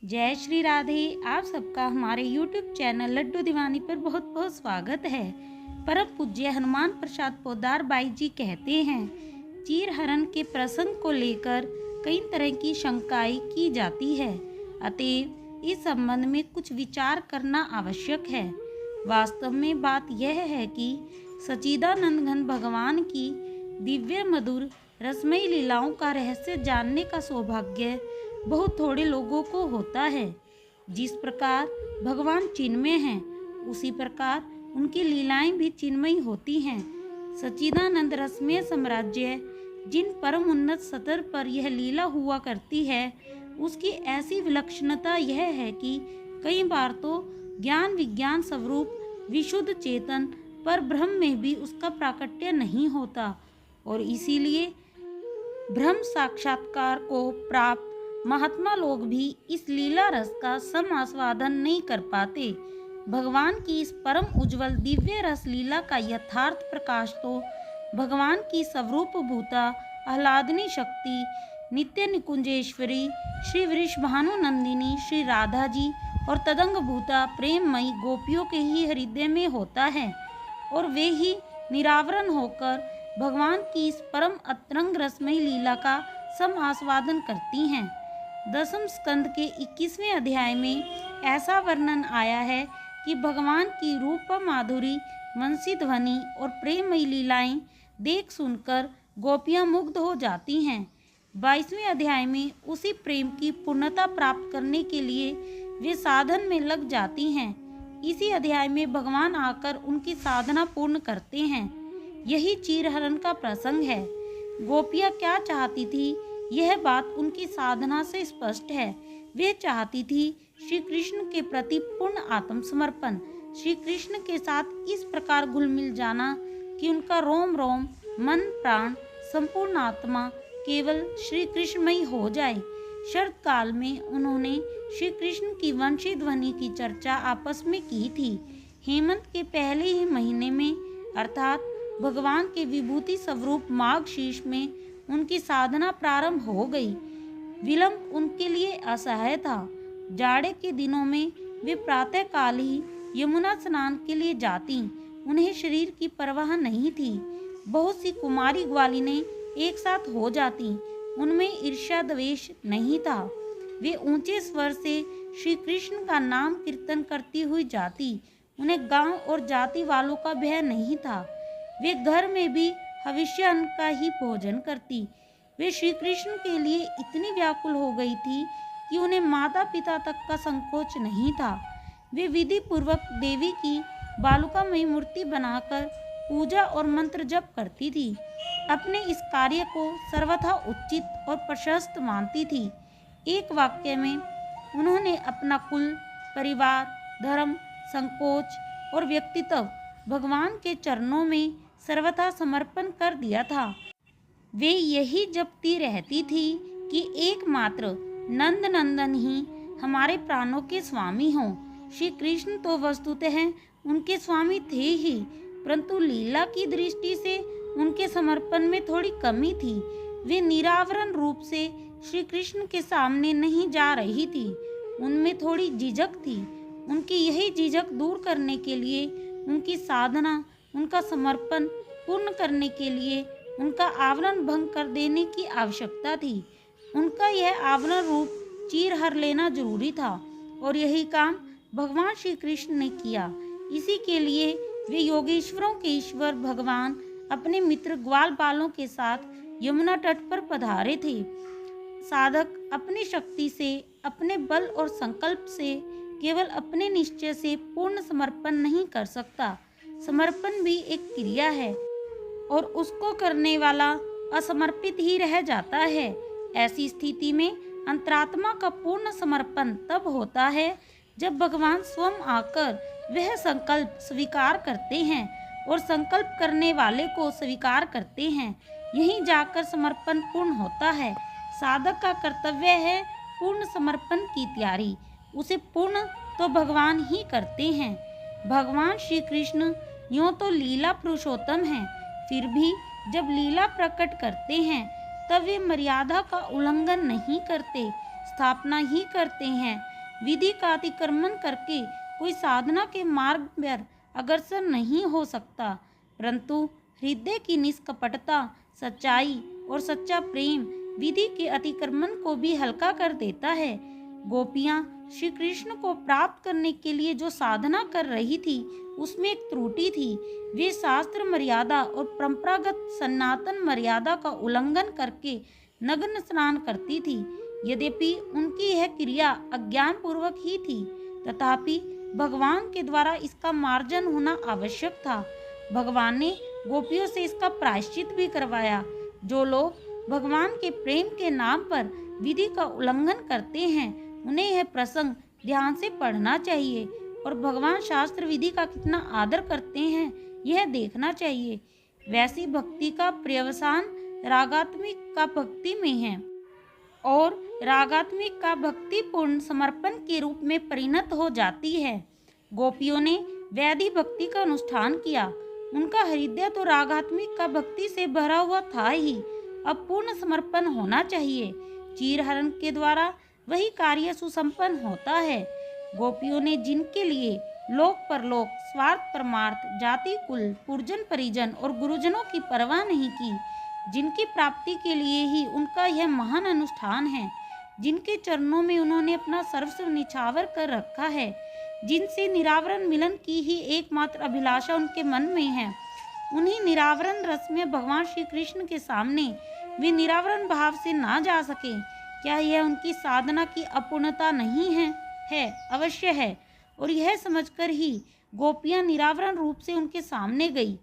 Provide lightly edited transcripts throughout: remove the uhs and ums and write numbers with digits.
जय श्री राधे। आप सबका हमारे YouTube चैनल लड्डू दीवानी पर बहुत बहुत स्वागत है। परम पूज्य हनुमान प्रसाद पोद्दार बाई जी कहते हैं, चीरहरण के प्रसंग को लेकर कई तरह की शंकाएं की जाती है, अतएव इस संबंध में कुछ विचार करना आवश्यक है। वास्तव में बात यह है कि सच्चिदानंद घन भगवान की दिव्य मधुर रसमयी लीलाओं का रहस्य जानने का सौभाग्य बहुत थोड़े लोगों को होता है। जिस प्रकार भगवान चिन्मय हैं, उसी प्रकार उनकी लीलाएं भी चिन्मयी होती हैं। सच्चिदानंद रसमय साम्राज्य जिन परम उन्नत सतर पर यह लीला हुआ करती है, उसकी ऐसी विलक्षणता यह है कि कई बार तो ज्ञान विज्ञान स्वरूप विशुद्ध चेतन पर ब्रह्म में भी उसका प्राकट्य नहीं होता, और इसीलिए ब्रह्म साक्षात्कार को प्राप्त महात्मा लोग भी इस लीला रस का सम आस्वादन नहीं कर पाते। भगवान की इस परम उज्जवल दिव्य रस लीला का यथार्थ प्रकाश तो भगवान की स्वरूप भूता आह्लादनी शक्ति नित्य निकुंजेश्वरी श्री वृषभानु नंदिनी श्री राधा जी और तदंग भूता प्रेममयी गोपियों के ही हृदय में होता है, और वे ही निरावरण होकर भगवान की इस परम अतरंग रसमयी लीला का सम आस्वादन करती हैं। दसम स्कंद के 21वें अध्याय में ऐसा वर्णन आया है कि भगवान की रूप माधुरी वंशी ध्वनि और प्रेममयी लीलाएं देख सुनकर गोपियां मुग्ध हो जाती हैं। 22वें अध्याय में उसी प्रेम की पूर्णता प्राप्त करने के लिए वे साधन में लग जाती हैं। इसी अध्याय में भगवान आकर उनकी साधना पूर्ण करते हैं। यही चीरहरण का प्रसंग है। गोपियां क्या चाहती थी, यह बात उनकी साधना से स्पष्ट है। वे चाहती थी श्री कृष्ण के प्रति पूर्ण आत्मसमर्पण, श्री कृष्ण के साथ इस प्रकार घुल मिल जाना कि उनका रोम रोम मन प्राण संपूर्ण आत्मा केवल श्री कृष्णमयी हो जाए। शरद काल में उन्होंने श्री कृष्ण की वंशी ध्वनि की चर्चा आपस में की थी। हेमंत के पहले ही महीने में अर्थात भगवान के विभूति स्वरूप माघ शीर्ष में उनकी साधना प्रारंभ हो गई। विलंब उनके लिए असह्य था। जाड़े के दिनों में वे प्रातः काल ही यमुना स्नान के लिए जाती। उन्हें शरीर की परवाह नहीं थी। बहुत सी कुमारी ग्वालिनें एक साथ हो जाती। उनमें ईर्ष्या द्वेष नहीं था। वे ऊंचे स्वर से श्री कृष्ण का नाम कीर्तन करती हुई जाती। उन्हें गांव और जाति वालों का भय नहीं था। वे घर में भी हविष्य अन्न का ही भोजन करती। वे श्री कृष्ण के लिए इतनी व्याकुल हो गई थी कि उन्हें माता पिता तक का संकोच नहीं था। वे विधि पूर्वक देवी की बालुकामयी मूर्ति बनाकर पूजा और मंत्र जप करती थी। अपने इस कार्य को सर्वथा उचित और प्रशस्त मानती थी। एक वाक्य में उन्होंने अपना कुल, परिवार, धर्म, संकोच और व्यक्तित्व भगवान के चरणों में सर्वथा समर्पण कर दिया था। वे यही जपती रहती थी कि एकमात्र नंद नंदन ही हमारे प्राणों के स्वामी हों। श्री कृष्ण तो वस्तुतः उनके स्वामी थे ही, परंतु लीला की दृष्टि से उनके समर्पण में थोड़ी कमी थी। वे निरावरण रूप से श्री कृष्ण के सामने नहीं जा रही थी। उनमें थोड़ी झिझक थी। उनकी यही झिझक दूर करने के लिए उनकी साधना, उनका समर्पण पूर्ण करने के लिए उनका आवरण भंग कर देने की आवश्यकता थी। उनका यह आवरण रूप चीर हर लेना जरूरी था, और यही काम भगवान श्री कृष्ण ने किया। इसी के लिए वे योगेश्वरों के ईश्वर भगवान अपने मित्र ग्वाल बालों के साथ यमुना तट पर पधारे थे। साधक अपनी शक्ति से, अपने बल और संकल्प से, केवल अपने निश्चय से पूर्ण समर्पण नहीं कर सकता। समर्पण भी एक क्रिया है, और उसको करने वाला असमर्पित ही रह जाता है। ऐसी स्थिति में अंतरात्मा का पूर्ण समर्पण तब होता है जब भगवान स्वयं आकर वह संकल्प स्वीकार करते हैं और संकल्प करने वाले को स्वीकार करते हैं। यहीं जाकर समर्पण पूर्ण होता है। साधक का कर्तव्य है पूर्ण समर्पण की तैयारी। उसे पूर्ण तो भगवान ही करते हैं। भगवान श्री कृष्ण यूँ तो लीला पुरुषोत्तम हैं, फिर भी जब लीला प्रकट करते हैं तब वे मर्यादा का उल्लंघन नहीं करते, स्थापना ही करते हैं। विधि का अतिक्रमण करके कोई साधना के मार्ग पर अग्रसर नहीं हो सकता, परंतु हृदय की निष्कपटता, सच्चाई और सच्चा प्रेम विधि के अतिक्रमण को भी हल्का कर देता है। गोपियां श्री कृष्ण को प्राप्त करने के लिए जो साधना कर रही थी उसमें एक त्रुटि थी। वे शास्त्र मर्यादा और परंपरागत सनातन मर्यादा का उल्लंघन करके नग्न स्नान करती थी। यद्यपि उनकी यह क्रिया अज्ञान पूर्वक ही थी, तथापि भगवान के द्वारा इसका मार्जन होना आवश्यक था। भगवान ने गोपियों से इसका प्रायश्चित भी करवाया। जो लोग भगवान के प्रेम के नाम पर विधि का उल्लंघन करते हैं, उन्हें यह प्रसंग ध्यान से पढ़ना चाहिए और भगवान शास्त्र विधि का कितना आदर करते हैं यह देखना चाहिए। वैसी भक्ति का पर्यवसान रागात्मिक का भक्ति में है और रागात्मिक का भक्तिपूर्ण समर्पण के रूप में परिणत हो जाती है। गोपियों ने वैधि भक्ति का अनुष्ठान किया। उनका हृदय तो रागात्मिक का भक्ति से भरा हुआ था ही, अब पूर्ण समर्पण होना चाहिए। चीरहरण के द्वारा वही कार्य सुसंपन्न होता है। गोपियों ने जिनके लिए लोक परलोक, स्वार्थ परमार्थ, जाति कुल, पुरजन परिजन और गुरुजनों की परवाह नहीं की, जिनकी प्राप्ति के लिए ही उनका यह महान अनुष्ठान है, जिनके चरणों में उन्होंने अपना सर्वस्व निछावर कर रखा है, जिनसे निरावरण मिलन की ही एकमात्र अभिलाषा उनके मन में है, उन्हीं निरावरण रस में भगवान श्री कृष्ण के सामने वे निरावरण भाव से ना जा सके, क्या यह उनकी साधना की अपूर्णता नहीं है? अवश्य है। और यह समझकर ही गोपियां निरावरण रूप से उनके सामने गई।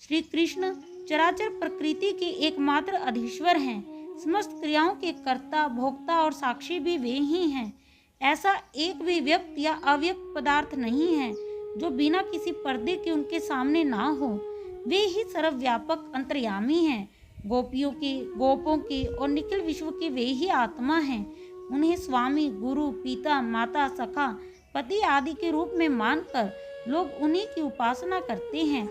श्री कृष्ण चराचर प्रकृति के एकमात्र अधीश्वर हैं। समस्त क्रियाओं के कर्ता, भोक्ता और साक्षी भी वे ही हैं। ऐसा एक भी व्यक्त या अव्यक्त पदार्थ नहीं है जो बिना किसी पर्दे के उनके सामने ना हो। वे ही सर्वव्यापक अंतर्यामी हैं। गोपियों के, गोपों के और निखिल विश्व के वे ही आत्मा हैं। उन्हें स्वामी, गुरु, पिता, माता, सखा, पति आदि के रूप में मानकर लोग उन्हीं की उपासना करते हैं।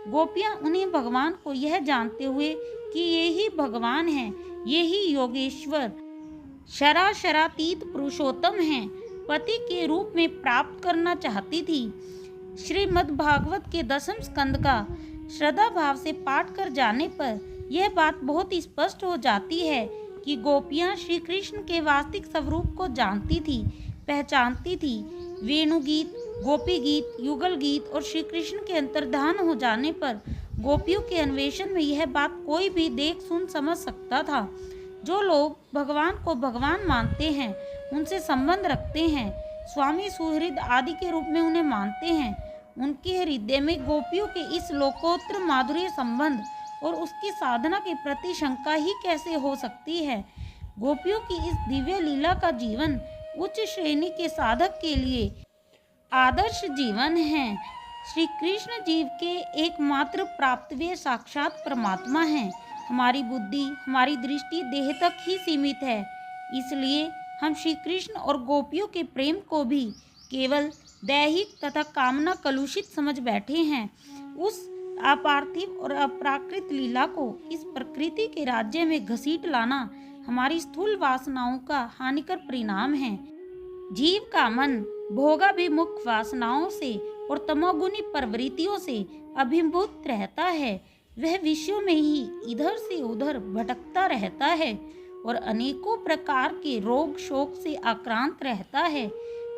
गोपियां उन्हें भगवान को यह जानते हुए कि ये ही भगवान हैं, ये ही योगेश्वर शराशरातीत पुरुषोत्तम हैं, पति के रूप में प्राप्त करना चाहती थी। श्रीमद् भागवत के 10वें स्कंद का श्रद्धा भाव से पाठ कर जाने पर यह बात बहुत स्पष्ट हो जाती है कि गोपियां श्री कृष्ण के वास्तविक स्वरूप को जानती थी, पहचानती थी। वेणुगीत, गोपी गीत, युगल गीत और श्री कृष्ण के अंतर्धान हो जाने पर गोपियों के अन्वेषण में यह बात कोई भी देख सुन समझ सकता था। जो लोग भगवान को भगवान मानते हैं, उनसे संबंध रखते हैं, स्वामी सुहृद आदि के रूप में उन्हें मानते हैं, उनके हृदय में गोपियों के इस लोकोत्तर माधुर्य संबंध और उसकी साधना के प्रति शंका ही कैसे हो सकती है। गोपियों की इस दिव्य लीला का जीवन उच्च श्रेणी के साधक के लिए आदर्श जीवन है। श्री कृष्ण जीव के एकमात्र प्राप्तव्य साक्षात परमात्मा हैं। हमारी बुद्धि, हमारी दृष्टि देह तक ही सीमित है, इसलिए हम श्री कृष्ण और गोपियों के प्रेम को भी केवल दैहिक तथा कामना कलुषित समझ बैठे हैं। उस अपार्थिव और अप्राकृत लीला को इस प्रकृति के राज्य में घसीट लाना हमारी स्थूल वासनाओं का हानिकर परिणाम है। जीव का मन भोगाभिमुख वासनाओं से और तमोगुनी प्रवृत्तियों से अभिभूत रहता है। वह विषयों में ही इधर से उधर भटकता रहता है और अनेकों प्रकार के रोग शोक से आक्रांत रहता है।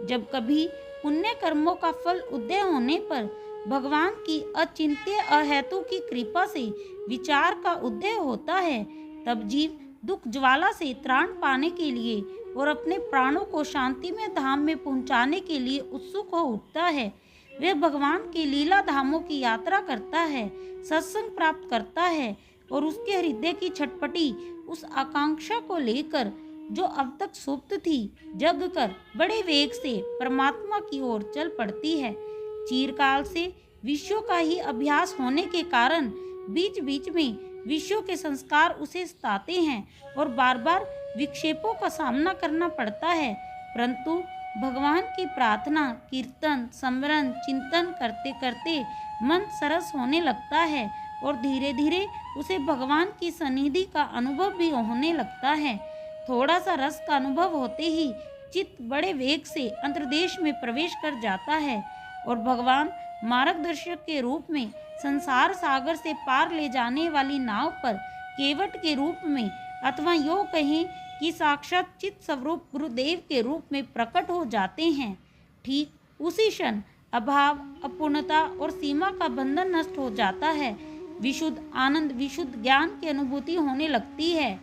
जब कभी पुण्य कर्मों का फल उदय होने पर भगवान की अचिंत्य अहेतु की कृपा से विचार का उदय होता है, तब जीव दुख ज्वाला से त्राण पाने के लिए और अपने प्राणों को शांति में धाम में पहुंचाने के लिए उत्सुक हो उठता है। वह भगवान के लीला धामों की यात्रा करता है, सत्संग प्राप्त करता है और उसके हृदय की छटपटी उस आकांक्षा को लेकर जो अब तक सुप्त थी, जग कर बड़े वेग से परमात्मा की ओर चल पड़ती है। चिरकाल से विषयों का ही अभ्यास होने के कारण बीच बीच में विषयों के संस्कार उसे सताते हैं और बार बार विक्षेपों का सामना करना पड़ता है, परंतु भगवान की प्रार्थना, कीर्तन, स्मरण, चिंतन करते करते मन सरस होने लगता है और धीरे धीरे उसे भगवान की सन्निधि का अनुभव भी होने लगता है। थोड़ा सा रस का अनुभव होते ही चित्त बड़े वेग से अंतर्देश में प्रवेश कर जाता है और भगवान मार्गदर्शक के रूप में संसार सागर से पार ले जाने वाली नाव पर केवट के रूप में अथवा यूँ कहें कि साक्षात चित्त स्वरूप गुरुदेव के रूप में प्रकट हो जाते हैं। ठीक उसी क्षण अभाव, अपूर्णता और सीमा का बंधन नष्ट हो जाता है। विशुद्ध आनंद, विशुद्ध ज्ञान की अनुभूति होने लगती है।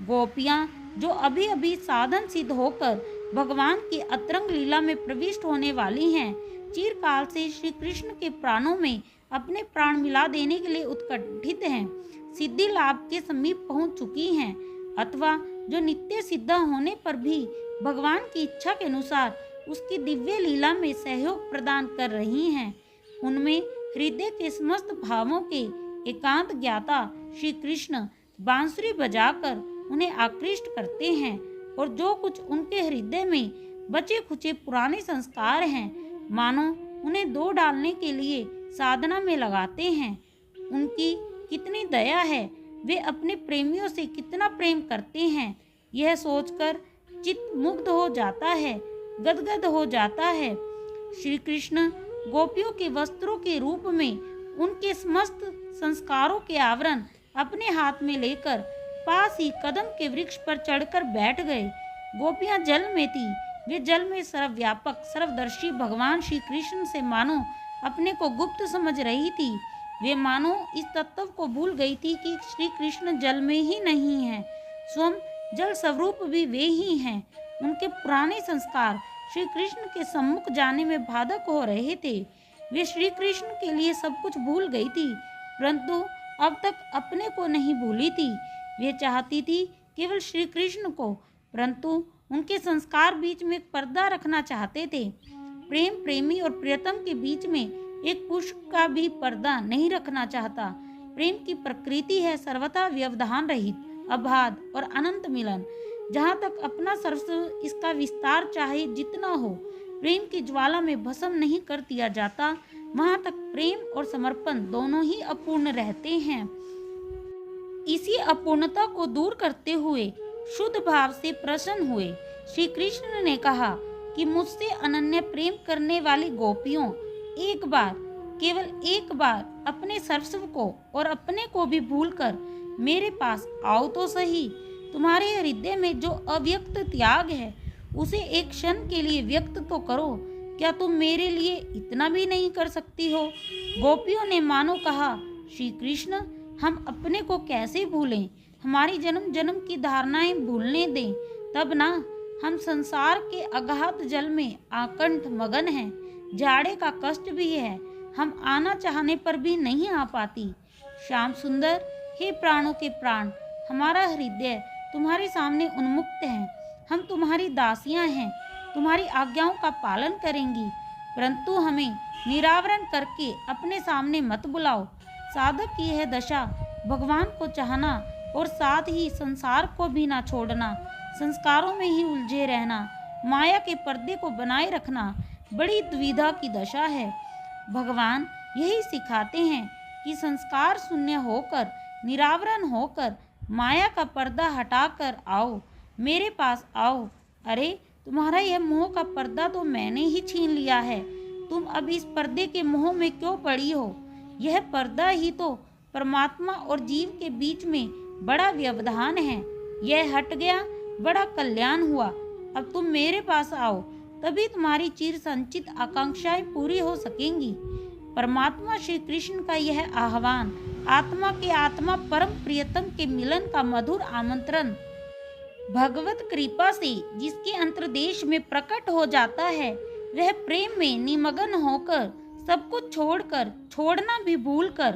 गोपियाँ जो अभी अभी साधन सिद्ध होकर भगवान की अतरंग लीला में प्रविष्ट होने वाली हैं, चिरकाल से श्री कृष्ण के प्राणों में अपने प्राण मिला देने के लिए उत्कंठित हैं, सिद्धि लाभ के समीप पहुंच चुकी हैं, अथवा जो नित्य सिद्ध होने पर भी भगवान की इच्छा के अनुसार उसकी दिव्य लीला में सहयोग प्रदान कर रही हैं। उनमें हृदय के समस्त भावों के एकांत ज्ञाता श्री कृष्ण बांसुरी बजाकर उन्हें आकृष्ट करते हैं और जो कुछ उनके हृदय में बचे खुचे पुराने संस्कार हैं, मानो उन्हें धो डालने के लिए साधना में लगाते हैं। उनकी कितनी दया है, वे अपने प्रेमियों से कितना प्रेम करते हैं, यह सोचकर चित्त मुग्ध हो जाता है, गदगद हो जाता है। श्री कृष्ण गोपियों के वस्त्रों के रूप में उनके समस्त संस्कारों के आवरण अपने हाथ में लेकर पास ही कदम के वृक्ष पर चढ़कर बैठ गए। गोपियां जल में थी, वे जल में सर्वव्यापक सर्वदर्शी भगवान श्री कृष्ण से मानो अपने को गुप्त समझ रही थी। वे मानो इस तत्व को भूल गई थी कि श्री कृष्ण जल में ही नहीं है, स्वयं जल स्वरूप भी वे ही हैं। उनके पुराने संस्कार श्री कृष्ण के सम्मुख जाने में बाधक हो रहे थे। वे श्री कृष्ण के लिए सब कुछ भूल गई थी, परंतु अब तक अपने को नहीं भूली थी। वे चाहती थी केवल श्री कृष्ण को, परंतु उनके संस्कार बीच में एक पर्दा रखना चाहते थे। प्रेम प्रेमी और प्रियतम के बीच में एक पुष्प का भी पर्दा नहीं रखना चाहता। प्रेम की प्रकृति है सर्वथा व्यवधान रहित, अबाध और अनंत मिलन। जहाँ तक अपना सर्वस्व इसका विस्तार चाहे जितना हो, प्रेम की ज्वाला में भस्म नहीं कर दिया जाता, वहाँ तक प्रेम और समर्पण दोनों ही अपूर्ण रहते हैं। इसी अपूर्णता को दूर करते हुए शुद्ध भाव से प्रसन्न हुए श्री कृष्ण ने कहा कि मुझसे अनन्य प्रेम करने वाली गोपियों, एक बार, केवल एक बार अपने सर्वस्व को और अपने को भी भूलकर मेरे पास आओ तो सही। तुम्हारे हृदय में जो अव्यक्त त्याग है उसे एक क्षण के लिए व्यक्त तो करो। क्या तुम मेरे लिए इतना भी नहीं कर सकती हो? गोपियों ने मानो कहा, श्री कृष्ण, हम अपने को कैसे भूलें? हमारी जन्म जन्म की धारणाएं भूलने दें, तब ना। हम संसार के अगाध जल में आकंठ मगन हैं। जाड़े का कष्ट भी है, हम आना चाहने पर भी नहीं आ पाती। श्याम सुंदर, हे प्राणों के प्राण, हमारा हृदय तुम्हारे सामने उन्मुक्त है। हम तुम्हारी दासियां हैं, तुम्हारी आज्ञाओं का पालन करेंगी, परंतु हमें निरावरण करके अपने सामने मत बुलाओ। साधक की यह दशा, भगवान को चाहना और साथ ही संसार को भी ना छोड़ना, संस्कारों में ही उलझे रहना, माया के पर्दे को बनाए रखना, बड़ी दुविधा की दशा है। भगवान यही सिखाते हैं कि संस्कार शून्य होकर, निरावरण होकर, माया का पर्दा हटाकर आओ, मेरे पास आओ। अरे, तुम्हारा यह मोह का पर्दा तो मैंने ही छीन लिया है। तुम अब इस पर्दे के मोह में क्यों पड़ी हो? यह पर्दा ही तो परमात्मा और जीव के बीच में बड़ा व्यवधान है। यह हट गया, बड़ा कल्याण हुआ। अब तुम मेरे पास आओ, तभी तुम्हारी चिर संचित आकांक्षाएं पूरी हो सकेंगी। परमात्मा श्री कृष्ण का यह आह्वान, आत्मा के आत्मा परम प्रियतम के मिलन का मधुर आमंत्रण, भगवत कृपा से जिसके अंतर्देश में प्रकट हो जाता है, वह प्रेम में निमग्न होकर, सब कुछ छोड़कर, छोड़ना भी भूलकर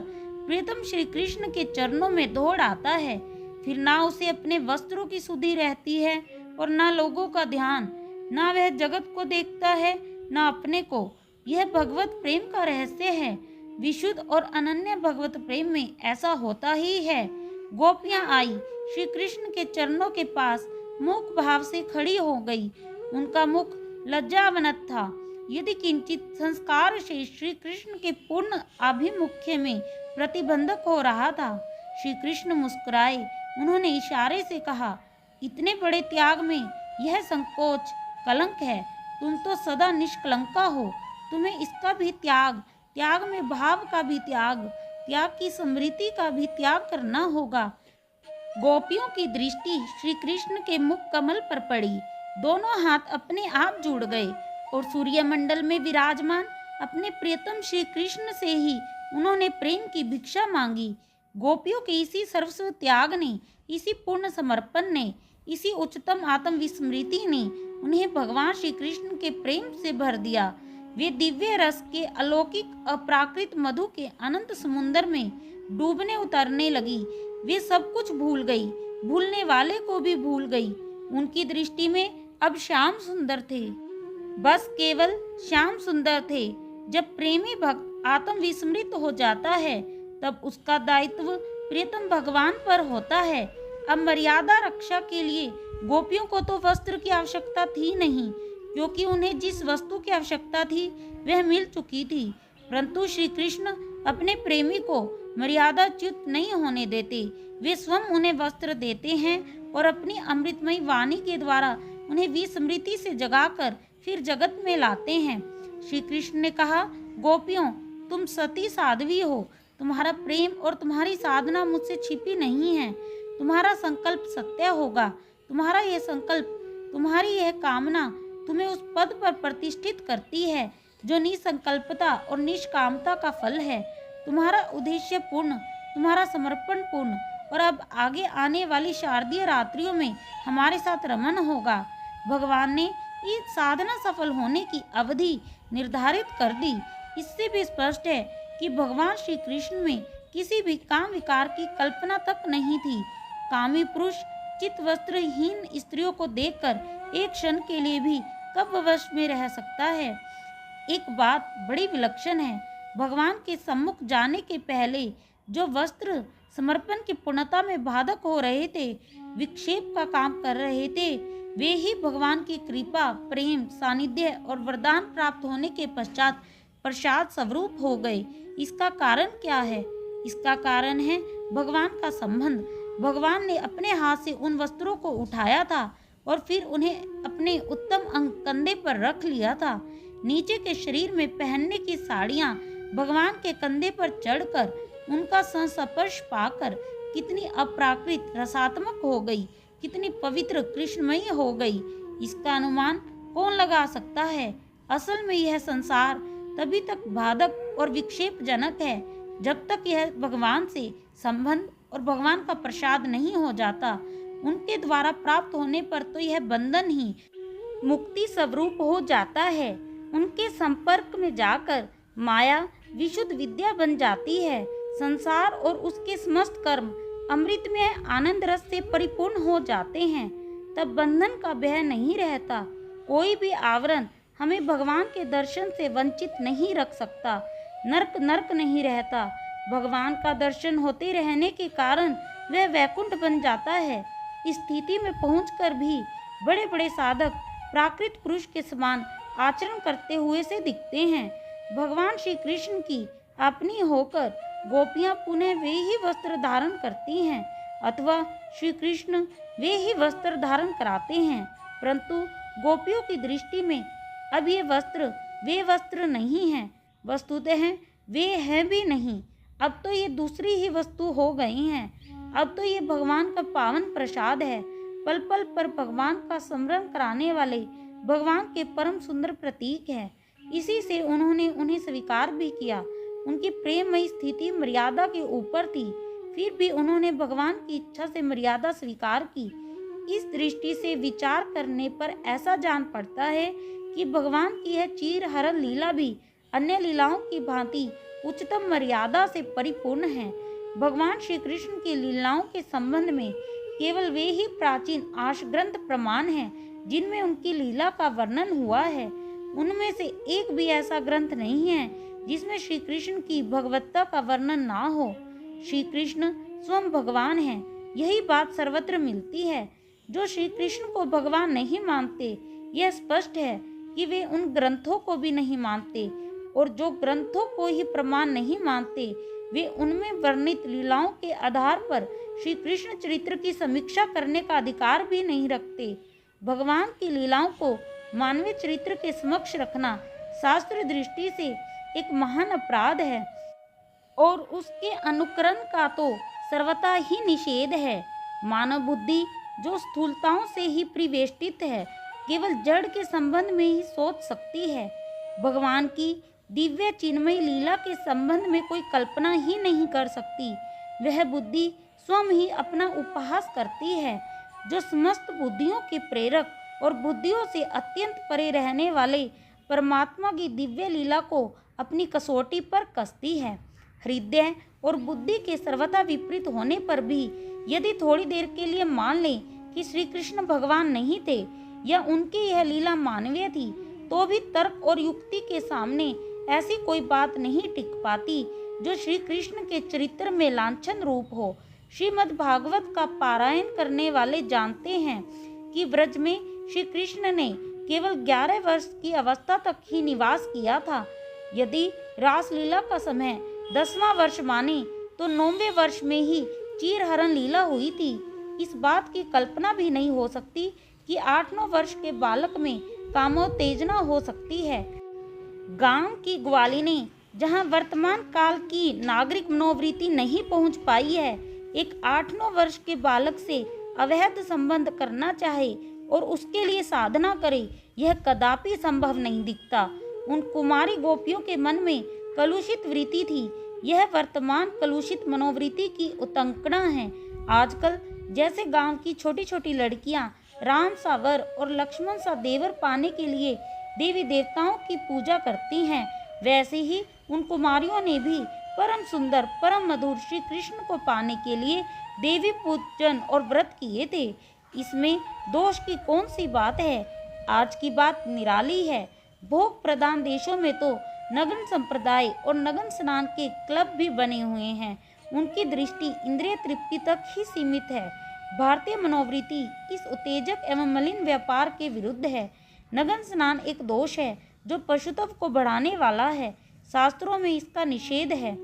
प्रियतम श्री कृष्ण के चरणों में दौड़ आता है। फिर ना उसे अपने वस्त्रों की सुधि रहती है और ना लोगों का ध्यान, ना वह जगत को देखता है, ना अपने को। यह भगवत प्रेम का रहस्य है। विशुद्ध और अनन्य भगवत प्रेम में ऐसा होता ही है। गोपियां आई, श्री कृष्ण के चरणों के पास मुख भाव से खड़ी हो गई। उनका मुख लज्जावनत था। यदि किंचित संस्कार से श्री कृष्ण के पूर्ण आभिमुख्य में प्रतिबंधक हो रहा था। श्री कृष्ण मुस्कुराए। उन्होंने इशारे से कहा, इतने बड़े त्याग में यह संकोच कलंक है। तुम तो सदा निष्कलंका हो। तुम्हें इसका भी त्याग, त्याग में भाव का भी त्याग, त्याग की स्मृति का भी त्याग करना होगा। गोपियों की दृष्टि श्री कृष्ण के मुख कमल पर पड़ी। दोनों हाथ अपने आप जुड़ गए और सूर्यमंडल में विराजमान अपने प्रियतम श्री कृष्ण से ही उन्होंने प्रेम की भिक्षा मांगी। गोपियों के इसी सर्वस्व त्याग ने, इसी पूर्ण समर्पण ने, इसी उच्चतम आत्म विस्मृति ने उन्हें भगवान श्री कृष्ण के प्रेम से भर दिया। वे दिव्य रस के अलौकिक अप्राकृत मधु के अनंत समुद्र में डूबने उतरने लगी। वे सब कुछ भूल गई, भूलने वाले को भी भूल गई। उनकी दृष्टि में अब श्याम सुंदर थे, बस केवल श्याम सुंदर थे। जब प्रेमी भक्त आत्म विस्मृत हो जाता है तब उसका दायित्व प्रियतम भगवान पर होता है। अब मर्यादा रक्षा के लिए गोपियों को तो वस्त्र की आवश्यकता थी नहीं, क्योंकि उन्हें जिस वस्तु की आवश्यकता थी वह मिल चुकी थी। परंतु श्री कृष्ण अपने प्रेमी को मर्यादाच्युत नहीं होने देते। वे स्वयं उन्हें वस्त्र देते हैं और अपनी अमृतमयी वाणी के द्वारा उन्हें विस्मृति से जगाकर फिर जगत में लाते हैं। श्री कृष्ण ने कहा, गोपियों, तुम सती साध्वी हो। तुम्हारा प्रेम और तुम्हारी साधना मुझसे छिपी नहीं है। तुम्हारा संकल्प सत्य होगा। तुम्हारा यह संकल्प, तुम्हारी यह कामना तुम्हें उस पद पर प्रतिष्ठित करती है जो निसंकल्पता और निष्कामता का फल है। तुम्हारा उद्देश्य पूर्ण, तुम्हारा समर्पण पूर्ण, और अब आगे आने वाली शारदीय रात्रियों में हमारे साथ रमन होगा। भगवान ने इस साधना सफल होने की अवधि निर्धारित कर दी। इससे भी स्पष्ट है कि भगवान श्री कृष्ण में किसी भी काम विकार की कल्पना तक नहीं थी। कामी पुरुष चित वस्त्रहीन स्त्रियों को देखकर एक क्षण के लिए भी कब वश में रह सकता है। एक बात बड़ी विलक्षण है, भगवान के सम्मुख जाने के पहले जो वस्त्र समर्पण की पूर्णता में बाधक हो रहे थे, विक्षेप का काम कर रहे थे, वे ही भगवान की कृपा, प्रेम, सानिध्य और वरदान प्राप्त होने के पश्चात प्रसाद स्वरूप हो गए। इसका कारण क्या है? इसका कारण है भगवान का संबंध। भगवान ने अपने हाथ से उन वस्त्रों को उठाया था और फिर उन्हें अपने उत्तम अंग कंधे पर रख लिया था। नीचे के शरीर में पहनने की साड़ियाँ भगवान के कंधे पर चढ़कर उनका संस्पर्श पाकर कितनी अप्राकृत रसात्मक हो गई, कितनी पवित्र कृष्णमयी हो गई, इसका अनुमान कौन लगा सकता है। असल में यह संसार तभी तक बाधक और विक्षेपजनक है जब तक यह भगवान से संबंध और भगवान का प्रसाद नहीं हो जाता। उनके द्वारा प्राप्त होने पर तो यह बंधन ही मुक्ति स्वरूप हो जाता है। उनके संपर्क में जाकर माया विशुद्ध विद्या बन जाती है। संसार और उसके समस्त कर्म अमृत में आनंद रस से परिपूर्ण हो जाते हैं। तब बंधन का भय नहीं रहता। कोई भी आवरण हमें भगवान के दर्शन से वंचित नहीं रख सकता। नर्क नहीं रहता। भगवान का दर्शन होते रहने के कारण वह वैकुंठ बन जाता है। इस स्थिति में पहुंचकर भी बड़े बड़े साधक प्राकृत पुरुष के समान आचरण करते हुए से दिखते हैं। भगवान श्री कृष्ण की अपनी होकर गोपियां पुनः वे ही वस्त्र धारण करती हैं, अथवा श्री कृष्ण वे ही वस्त्र धारण कराते हैं। परंतु गोपियों की दृष्टि में अब ये वस्त्र वे वस्त्र नहीं हैं। वस्तुतः वे हैं भी नहीं। अब तो ये दूसरी ही वस्तु हो गई हैं। अब तो ये भगवान का पावन प्रसाद है। पल पल पर भगवान का स्मरण कराने वाले भगवान के परम सुंदर प्रतीक है। इसी से उन्होंने उन्हें स्वीकार भी किया। उनकी प्रेममयी स्थिति मर्यादा के ऊपर थी, फिर भी उन्होंने भगवान की इच्छा से मर्यादा स्वीकार की। इस दृष्टि से विचार करने पर ऐसा जान पड़ता है कि भगवान की यह चीरहरण लीला भी अन्य लीलाओं की भांति उच्चतम मर्यादा से परिपूर्ण है। भगवान श्री कृष्ण की लीलाओं के संबंध में केवल वे ही प्राचीन आर्ष ग्रंथ प्रमाण हैं जिनमें उनकी लीला का वर्णन हुआ है। उनमें से एक भी ऐसा ग्रंथ नहीं है जिसमें श्री कृष्ण की भगवत्ता का वर्णन ना हो। श्री कृष्ण स्वयं भगवान हैं, यही बात सर्वत्र मिलती है। जो श्री कृष्ण को भगवान नहीं मानते, यह स्पष्ट है कि वे उन ग्रंथों को भी नहीं मानते, और जो ग्रंथों को ही प्रमाण नहीं मानते, वे उनमें वर्णित लीलाओं के आधार पर श्री कृष्ण चरित्र की समीक्षा करने का अधिकार भी नहीं रखते। भगवान की लीलाओं को मानवीय चरित्र के समक्ष रखना शास्त्र दृष्टि से एक महान अपराध है और उसके अनुकरण का तो सर्वथा ही निषेध है। मानव बुद्धि जो स्थूलताओं से ही परिवेष्टित है, केवल जड़ के संबंध में ही सोच सकती है। भगवान की दिव्य चिन्मयी लीला के संबंध में कोई कल्पना ही नहीं कर सकती। वह बुद्धि स्वयं ही अपना उपहास करती है, जो समस्त बुद्धियों के प्रेरक और बुद्धियों से अत्यंत परे रहने वाले परमात्मा की दिव्य लीला को अपनी कसौटी पर कसती है। हृदय और बुद्धि के सर्वथा विपरीत होने पर भी यदि थोड़ी देर के लिए मान लें कि श्री कृष्ण भगवान नहीं थे या उनकी यह लीला मानवीय थी, तो भी तर्क और युक्ति के सामने ऐसी कोई बात नहीं टिक पाती जो श्री कृष्ण के चरित्र में लांछन रूप हो। श्रीमद् भागवत का पारायण करने वाले जानते हैं कि ब्रज में श्री कृष्ण ने केवल 11 वर्ष की अवस्था तक ही निवास किया था। यदि रासलीला का समय 10वां वर्ष माने तो 9वें वर्ष में ही चीरहरण लीला हुई थी। इस बात की कल्पना भी नहीं हो सकती कि 8-9 वर्ष के बालक में कामोत्तेजना हो सकती है। गांव की ग्वालिनी, जहां वर्तमान काल की नागरिक मनोवृत्ति नहीं पहुंच पाई है, एक 8-9 वर्ष के बालक से अवैध संबंध करना चाहे और उसके लिए साधना करे, यह कदापि संभव नहीं दिखता। उन कुमारी गोपियों के मन में कलुषित वृत्ति थी। यह वर्तमान कलुषित मनोवृत्ति की उतंकना है। आजकल जैसे गांव की छोटी छोटी लड़कियां राम सा वर और लक्ष्मण सा देवर पाने के लिए देवी देवताओं की पूजा करती हैं, वैसे ही उन कुमारियों ने भी परम सुंदर परम मधुर श्री कृष्ण को पाने के लिए देवी पूजन और व्रत किए थे। इसमें दोष की कौन सी बात है? आज की बात निराली है। भोग प्रधान देशों में तो नगन संप्रदाय और नगन स्नान के क्लब भी बने हुए हैं। उनकी दृष्टि इंद्रिय तृप्ति तक ही सीमित है। भारतीय मनोवृत्ति इस उत्तेजक एवं मलिन व्यापार के विरुद्ध है। नगन स्नान एक दोष है जो पशुत्व को बढ़ाने वाला है। शास्त्रों में इसका निषेध है।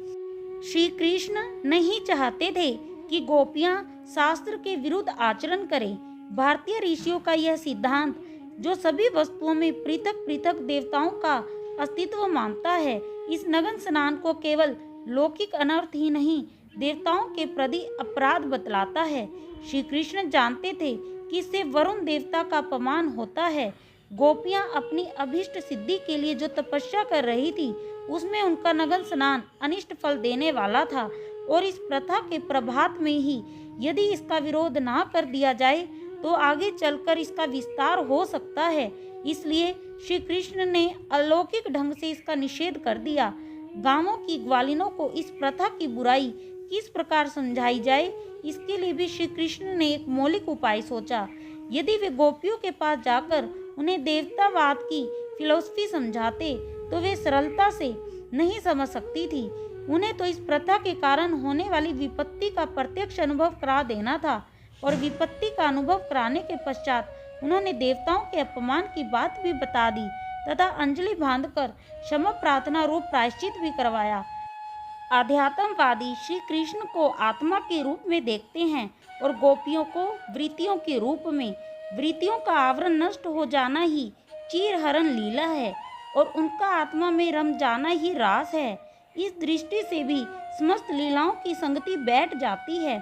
श्री कृष्ण नहीं चाहते थे कि गोपियां शास्त्र के विरुद्ध आचरण करें। भारतीय ऋषियों का यह सिद्धांत, जो सभी वस्तुओं में पृथक पृथक देवताओं का अस्तित्व मानता है, इस नगन स्नान को केवल लौकिक अनर्थ ही नहीं, देवताओं के प्रति अपराध बतलाता है। श्री कृष्ण जानते थे कि इससे वरुण देवता का अपमान होता है। गोपियां अपनी अभिष्ट सिद्धि के लिए जो तपस्या कर रही थी, उसमें उनका नगन स्नान अनिष्ट फल देने वाला था और इस प्रथा के प्रभात में ही यदि इसका विरोध ना कर दिया जाए तो आगे चलकर इसका विस्तार हो सकता है। इसलिए श्री कृष्ण ने अलौकिक ढंग से इसका निषेध कर दिया। गांवों की ग्वालिनों को इस प्रथा की बुराई किस प्रकार समझाई जाए, इसके लिए भी श्री कृष्ण ने एक मौलिक उपाय सोचा। यदि वे गोपियों के पास जाकर उन्हें देवतावाद की फिलॉसफी समझाते तो वे सरलता से नहीं समझ सकती थी। उन्हें तो इस प्रथा के कारण होने वाली विपत्ति का प्रत्यक्ष अनुभव करा देना था और विपत्ति का अनुभव कराने के पश्चात उन्होंने देवताओं के अपमान की बात भी बता दी तथा अंजलि बांधकर क्षमा प्रार्थना रूप प्रायश्चित भी करवाया। आध्यात्मवादी श्री कृष्ण को आत्मा के रूप में देखते हैं और गोपियों को वृत्तियों के रूप में। वृत्तियों का आवरण नष्ट हो जाना ही चीरहरण लीला है और उनका आत्मा में रम जाना ही रास है। इस दृष्टि से भी समस्त लीलाओं की संगति बैठ जाती है।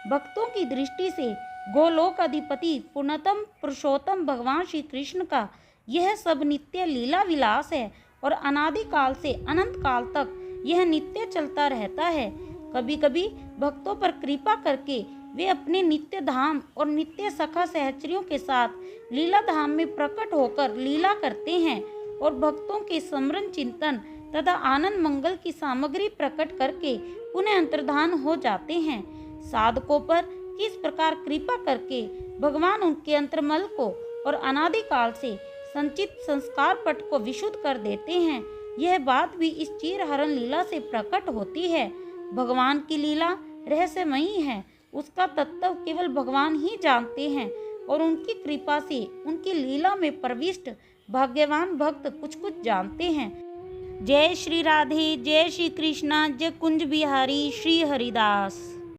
भक्तों की दृष्टि से गोलोक अधिपति पूर्णतम पुरुषोत्तम भगवान श्री कृष्ण का यह सब नित्य लीला विलास है और अनादि काल से अनंत काल तक यह नित्य चलता रहता है। कभी कभी भक्तों पर कृपा करके वे अपने नित्य धाम और नित्य सखा सहचरियों के साथ लीला धाम में प्रकट होकर लीला करते हैं और भक्तों के स्मरण चिंतन तथा आनंद मंगल की सामग्री प्रकट करके पुनः अंतर्धान हो जाते हैं। साधकों पर किस प्रकार कृपा करके भगवान उनके अंतर्मल को और अनादि काल से संचित संस्कार पट को विशुद्ध कर देते हैं, यह बात भी इस चीरहरण लीला से प्रकट होती है। भगवान की लीला रहस्यमयी है। उसका तत्व केवल भगवान ही जानते हैं और उनकी कृपा से उनकी लीला में प्रविष्ट भाग्यवान भक्त कुछ कुछ जानते हैं। जय श्री राधे, जय श्री कृष्णा, जय कुंज बिहारी श्री हरिदास।